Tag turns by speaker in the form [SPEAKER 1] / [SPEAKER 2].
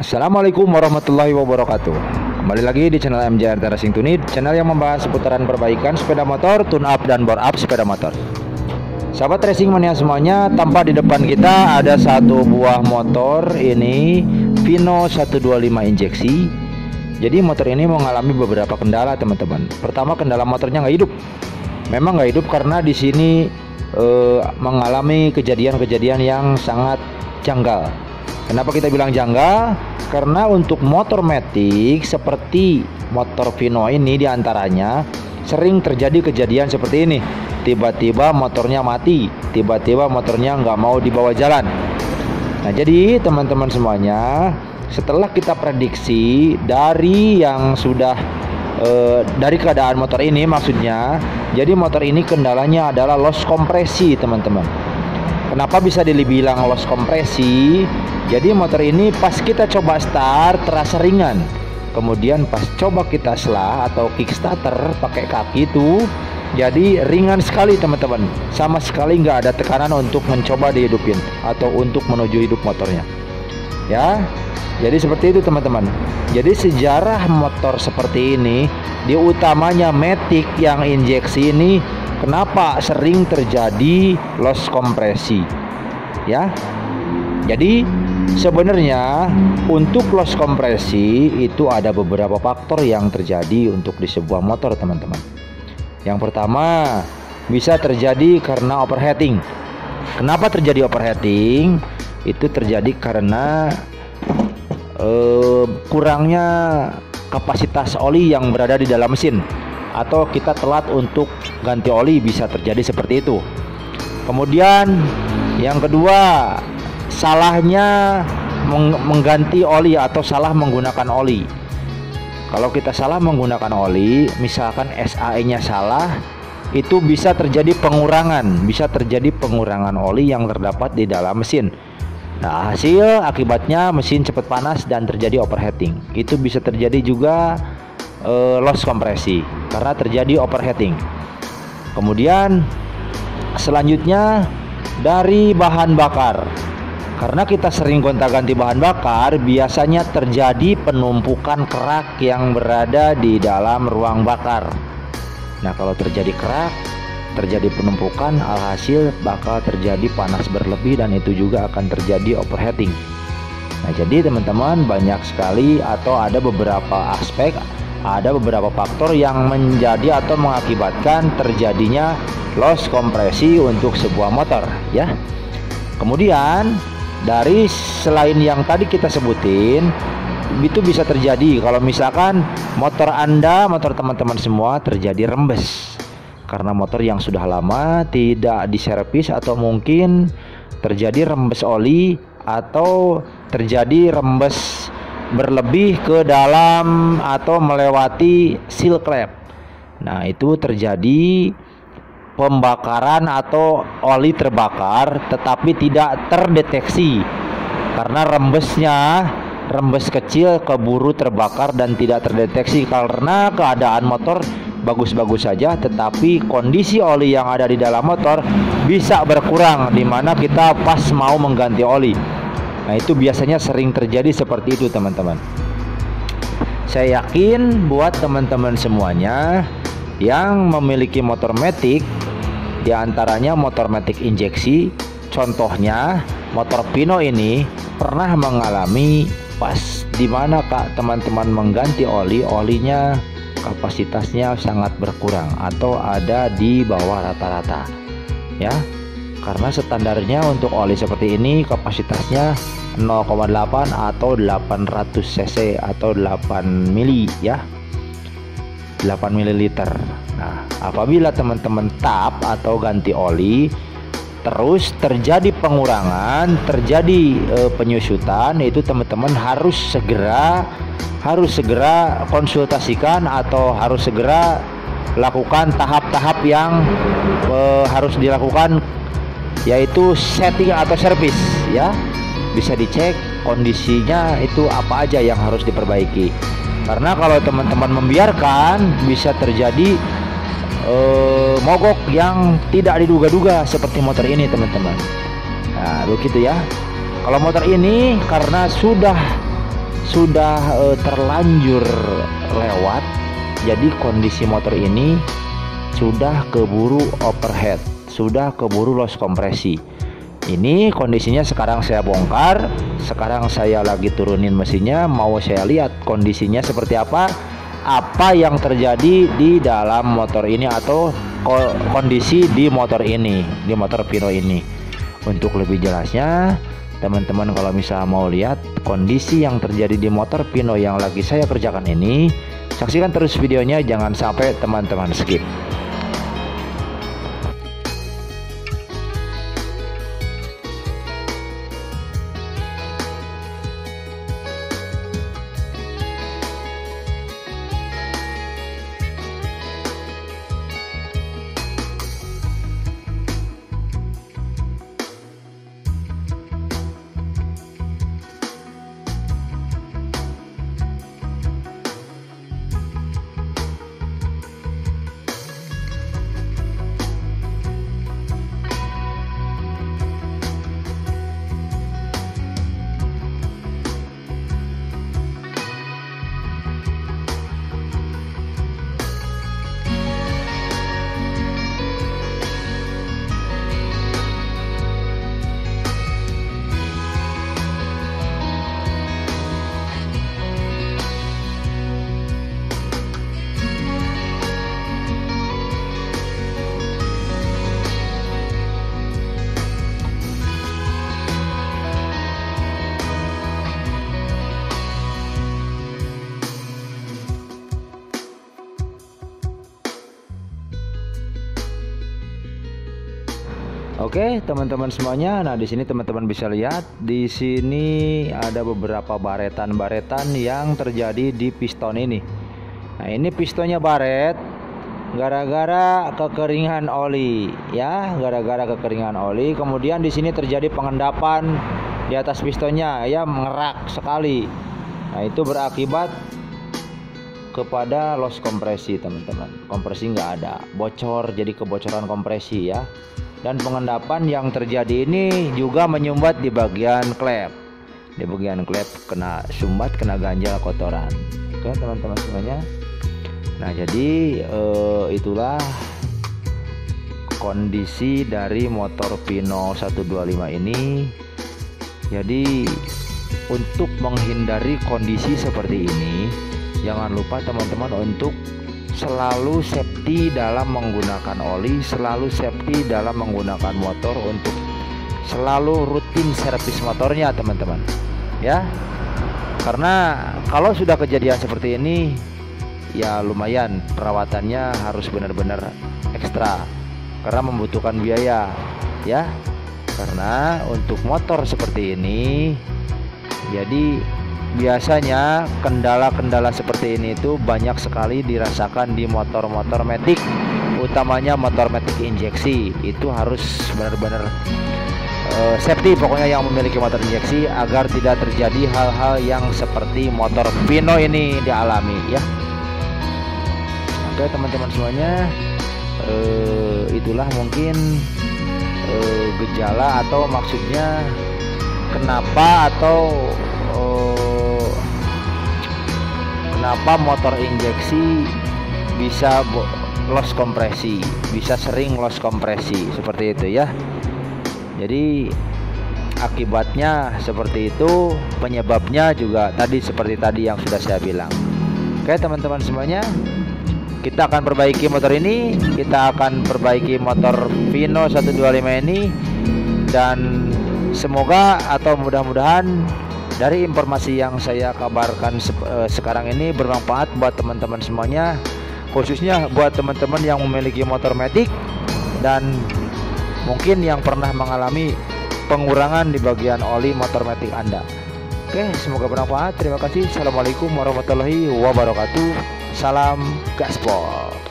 [SPEAKER 1] Assalamualaikum warahmatullahi wabarakatuh. Kembali lagi di channel MJRT Racing Tunit, channel yang membahas seputaran perbaikan sepeda motor, tune up dan bore up sepeda motor. Sahabat racing mania semuanya, tampak di depan kita ada satu buah motor ini Vino 125 injeksi. Jadi motor ini mengalami beberapa kendala, teman-teman. Pertama, kendala motornya nggak hidup. Memang nggak hidup karena di sini mengalami kejadian-kejadian yang sangat janggal. Kenapa kita bilang janggal? Karena untuk motor matic seperti motor Vino ini diantaranya sering terjadi kejadian seperti ini. Tiba-tiba motornya mati, tiba-tiba motornya nggak mau dibawa jalan. Nah, jadi teman-teman semuanya, setelah kita prediksi dari yang sudah dari keadaan motor ini, maksudnya, jadi motor ini kendalanya adalah loss kompresi, teman-teman. Kenapa bisa dibilang loss kompresi? Jadi motor ini pas kita coba start terasa ringan, kemudian pas coba kita slah atau kickstarter pakai kaki itu jadi ringan sekali, teman-teman. Sama sekali nggak ada tekanan untuk mencoba dihidupin atau untuk menuju hidup motornya. Ya, jadi seperti itu, teman-teman. Jadi sejarah motor seperti ini, di utamanya matic yang injeksi ini, kenapa sering terjadi loss kompresi? Ya, jadi sebenarnya untuk loss kompresi itu ada beberapa faktor yang terjadi untuk di sebuah motor, teman-teman. Yang pertama, bisa terjadi karena overheating. Kenapa terjadi overheating? Itu terjadi karena kurangnya kapasitas oli yang berada di dalam mesin, atau kita telat untuk ganti oli, bisa terjadi seperti itu. Kemudian yang kedua, salahnya mengganti oli atau salah menggunakan oli. Kalau kita salah menggunakan oli, misalkan SAE-nya salah, itu bisa terjadi pengurangan oli yang terdapat di dalam mesin. Nah, hasil akibatnya mesin cepat panas dan terjadi overheating. Itu bisa terjadi juga loss kompresi karena terjadi overheating. Kemudian selanjutnya dari bahan bakar. Karena kita sering gonta-ganti bahan bakar, biasanya terjadi penumpukan kerak yang berada di dalam ruang bakar. Nah, kalau terjadi kerak, terjadi penumpukan, alhasil bakal terjadi panas berlebih dan itu juga akan terjadi overheating. Nah, jadi teman-teman, banyak sekali atau ada beberapa aspek, ada beberapa faktor yang menjadi atau mengakibatkan terjadinya loss kompresi untuk sebuah motor, ya. Kemudian dari selain yang tadi kita sebutin, itu bisa terjadi kalau misalkan motor Anda, motor teman-teman semua terjadi rembes karena motor yang sudah lama tidak diservis, atau mungkin terjadi rembes oli atau terjadi rembes berlebih ke dalam atau melewati seal clamp. Nah, itu terjadi pembakaran atau oli terbakar tetapi tidak terdeteksi karena rembes kecil keburu terbakar dan tidak terdeteksi karena keadaan motor bagus-bagus saja, tetapi kondisi oli yang ada di dalam motor bisa berkurang di mana kita pas mau mengganti oli. Nah, itu biasanya sering terjadi seperti itu, teman-teman. Saya yakin buat teman-teman semuanya yang memiliki motor matic, diantaranya motor matic injeksi, contohnya motor Vino ini pernah mengalami pas dimana teman-teman mengganti olinya kapasitasnya sangat berkurang atau ada di bawah rata-rata, ya. Karena standarnya untuk oli seperti ini kapasitasnya 0,8 atau 800 cc atau 8 mili, ya, 8 ml. Nah, apabila teman-teman tap atau ganti oli terus terjadi pengurangan, terjadi penyusutan, itu teman-teman harus segera konsultasikan atau harus segera lakukan tahap-tahap yang harus dilakukan, yaitu setting atau servis, ya. Bisa dicek kondisinya itu apa aja yang harus diperbaiki. Karena kalau teman-teman membiarkan bisa terjadi mogok yang tidak diduga-duga seperti motor ini, teman-teman. Nah, begitu ya. Kalau motor ini karena sudah sudah terlanjur lewat. Jadi kondisi motor ini sudah keburu overheat, sudah keburu loss kompresi. Ini kondisinya sekarang saya bongkar. Sekarang saya lagi turunin mesinnya, mau saya lihat kondisinya seperti apa yang terjadi di dalam motor ini atau kondisi di motor ini, di motor Pino ini. Untuk lebih jelasnya, teman-teman kalau misalnya mau lihat kondisi yang terjadi di motor Pino yang lagi saya kerjakan ini, saksikan terus videonya, jangan sampai teman-teman skip. Oke, teman-teman semuanya. Nah, di sini teman-teman bisa lihat di sini ada beberapa baretan-baretan yang terjadi di piston ini. Nah, ini pistonnya baret gara-gara kekeringan oli, ya, gara-gara kekeringan oli. Kemudian di sini terjadi pengendapan di atas pistonnya, ya, mengerak sekali. Nah, itu berakibat kepada loss kompresi, teman-teman. Kompresi nggak ada, bocor, jadi kebocoran kompresi, ya. Dan pengendapan yang terjadi ini juga menyumbat di bagian klep. Di bagian klep kena sumbat, kena ganjal kotoran. Oke, teman-teman semuanya. Nah, jadi itulah kondisi dari motor Pino 125 ini. Jadi untuk menghindari kondisi seperti ini, jangan lupa teman-teman untuk selalu safety dalam menggunakan oli, selalu safety dalam menggunakan motor, untuk selalu rutin servis motornya, teman-teman, ya. Karena kalau sudah kejadian seperti ini, ya lumayan perawatannya harus benar-benar ekstra karena membutuhkan biaya, ya. Karena untuk motor seperti ini, jadi biasanya kendala-kendala seperti ini itu banyak sekali dirasakan di motor-motor matic, utamanya motor matic injeksi. Itu harus benar-benar safety pokoknya yang memiliki motor injeksi, agar tidak terjadi hal-hal yang seperti motor Pino ini dialami, ya. Oke, teman-teman semuanya, itulah mungkin gejala atau maksudnya kenapa kenapa motor injeksi bisa loss kompresi, bisa sering loss kompresi seperti itu, ya. Jadi akibatnya seperti itu, penyebabnya juga tadi seperti tadi yang sudah saya bilang. Oke, teman-teman semuanya, kita akan perbaiki motor ini, kita akan perbaiki motor Pino 125 ini, dan semoga atau mudah-mudahan dari informasi yang saya kabarkan sekarang ini bermanfaat buat teman-teman semuanya, khususnya buat teman-teman yang memiliki motor matic dan mungkin yang pernah mengalami pengurangan di bagian oli motor matic Anda. Oke, semoga bermanfaat. Terima kasih. Assalamualaikum warahmatullahi wabarakatuh. Salam gaspol.